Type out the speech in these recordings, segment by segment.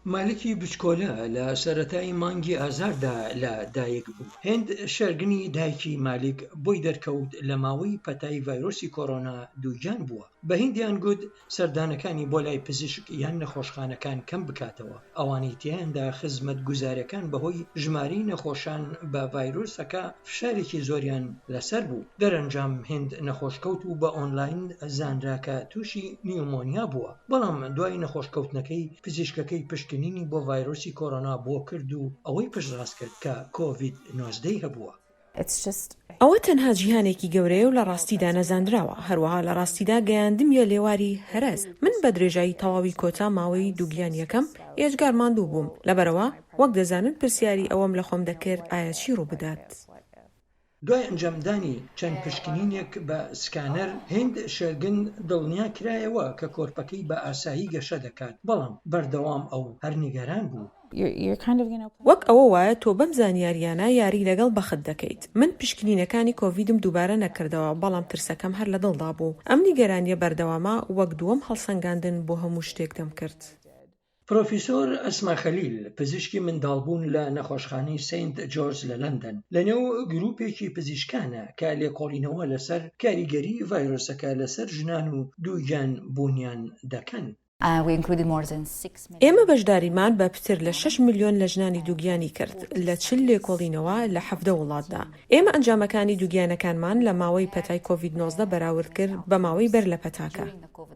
مالکی بچکۆلە لە سەرەتای مانگی ئازاردا لە دایک بوو. هێند شەرگنی دایکی مالیک بۆی دەرکەوت لە ماوەی پەتای ڤایرۆسی کۆڕۆنا دووگیان بووە. بە هیندیان گوت سەردانەکانی بۆ لای پزیشک یان نەخۆشخانەکان کەم بکاتەوە. ئەوانەی تیاندا خزمەت گوزارەکان بەهۆی ژماری نەخۆشان بە ڤایرۆسەکە فشارێکی زۆریان لەسەر بوو. دەرەنجام هێند نەخۆشکەوت و بە ئۆنلاین زانراکە تووشی نیومۆنیا بووە. بەڵام دوای نەخۆشکەوتنەکەی پزیشکەکەی پشکنینی بۆ ڤایرۆسی کۆڕۆنا بۆ کرد و ئەوەی پشتڕاست کرد کە کۆڤید-19 هەبووە. ئەوە تەنها جیهانێکی گەورەیە و لە ڕاستیدا نەزانراوە. هەروەها لە ڕاستیدا گەیاندمیە لێواری هەرس. من بە درێژایی تەواوی کۆتا ماوەی دووگیان یەکەم ئێجگار ماندوو بووم. لەبەرەوە وەک دەزانن پرسیاری ئەوەم لە خۆم دەکرد ئایا چی ڕوو بدات. دوای ئەنجامدانی چەند پشکنینێک بە سکانەر هێند شێرگن دڵنیا کرایەوە کە کۆرپەکەی بە ئاسایی گەشە دەکات، بەڵام بەردەوام ئەو هەرنیگەران بوو. وەک ئەوە وایە تۆ بەم زانیاریانە یاری لەگەڵ بەخت دەکەیت. من پشکنینەکانی کۆڤیدم دووبارە نەکردەوە، بەڵام ترسەکەم هەر لە دڵدا بوو. ئەم نیگەرانیە بەردەوامە وەک دووەم هەڵسەنگاندن بۆ هەموو شتێک دەم کرد. پرۆفیسۆر ئەسما خەلیل پزیشکی منداڵبوون لە نەخۆشخانەی سەینت جۆرج لە لەندەن لەنێو گروپێکی پزیشکانە کە لێکۆڵینەوە لەسەر کاریگەری ڤایرۆسەکە لەسەر ژنان و دووگیان بوونیان دەکەن. ئێمە بەشداریمان بە پتر لە 6 ملیۆن لە ژنانی دووگیانی کرد لە 40 لێکۆڵینەوە لە 17 وڵاتدا. ئێمە ئەنجامەکانی دووگیانەکانمان لە ماوەی پەتای کۆڤید-19 بەراورد کرد بە ماوەی بەر لە پەتاکە.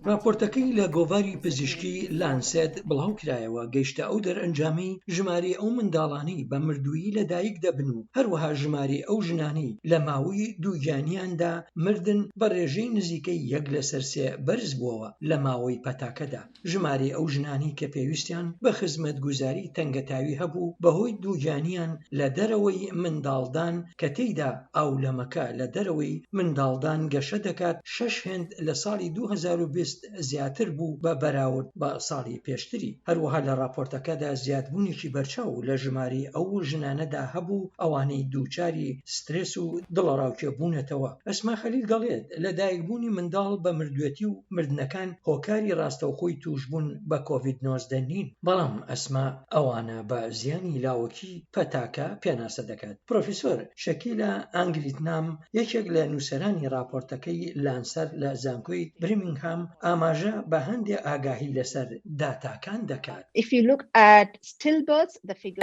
راپۆرتەکەی لە گۆڤاری پزیشکی لانسێت بڵاو کرایەوە گەیشتە ئەو دەرئەنجامی ژماری ئەو منداڵانەی بە مردووی لە دایک دەبن و هەروەها ژماری ئەو ژنانەی لە ماوەی دووگیانیاندا مردن بە ڕێژەی نزیکەی 1/3 بەرز بووەوە لە ماوەی پەتاکەدا. ژماری ئەو ژنانی کە پێویستیان بە خزمەت گوزاری تەنگەتاوی هەبوو بەهۆی دووگیانیان لە دەرەوەی منداڵدان کە تێیدا ئاولەمەکە لە دەرەوەی منداڵدان گەشە دەکات 6 هێند لە ساڵی 2020 زیاتر بوو بە بەراورد بە ساڵی پێشتری. هەروەها لە راپۆرتەکەدا زیادبوونێکی بەرچاو لە ژماری ئەو ژنانەدا هەبوو ئەوانەی دووچاری سترێس و دڵەڕاوکێبوونەتەوە. ئەسما خەلیل دەڵێت لە دایکبوونی منداڵ بە مردوێتی و مردنەکان هۆکاری ڕاستەوخۆی توشبوون بە کۆڤید-19 نین، بەڵام ئەسما ئەوانە بە زیانی لاوەکی پەتاکە پێناسە دەکات. پرۆفیسۆر شەکیلە ئانگلیتنام یەکێک لە نووسەرانی راپۆرتەکەی لانسەر لە زانکۆی برمینگهام ئاماژە بە هەندێک ئاگاهی لەسەر داتاکان دەکات.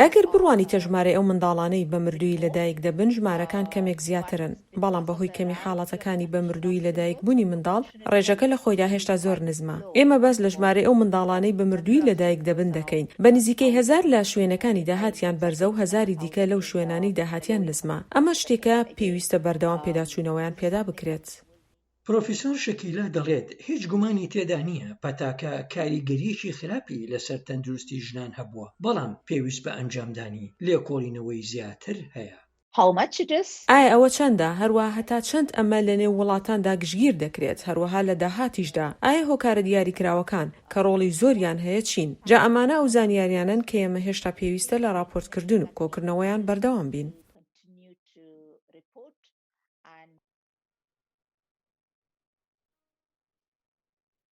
ئەگەر بڕوانیتە ژمارە ئەو منداڵانەی بە مردووی لەدایک دەبن ژمارەکان کەمێک زیاترن، بەڵام بەهۆی کەمی حاڵەتەکانی بە مردووی لەدایک بوونی منداڵ ڕێژەکە لە خۆیدا هێشتا زۆر نزمە. ئێمە بەس لە ژمارە ئەو منداڵانەی بە مردووی لەدایک دەبن دەکەین. بە نزیکەی 1000 لە شوێنەکانی داهاتیان بەرزە و 1000 دیکە لەو شوێنانی داهاتیان نزمە. ئەمە شتێکە پێویستە بەردەوام پێداچوونەوەیان پێدا بکرێت. پرۆفیسۆر شەکیلە دەڵێت هیچ گومانی تێدا نییە پەتاکە کاریگەریەکی خراپی لەسەر تەندروستی ژنان هەبووە، بەڵام پێویست بە ئەنجامدانی لێکۆڵینەوەی زیاتر هەیە. ئایا ئەوە چەندە؟ هەروە هەتا چەند ئەمە لە نێو وڵاتاندا گشتگیر دەکرێت؟ هەروەها لە داهاتیشدا ئایا هۆکارە دیاریکراوەکان کە ڕۆڵی زۆریان هەیە چین؟ جا ئەمانە ئەو زانیاریانن کە ئێمە هێشتا پێویستە لە راپۆرتکردن و کۆکردنەوەیان بەردەوام بین.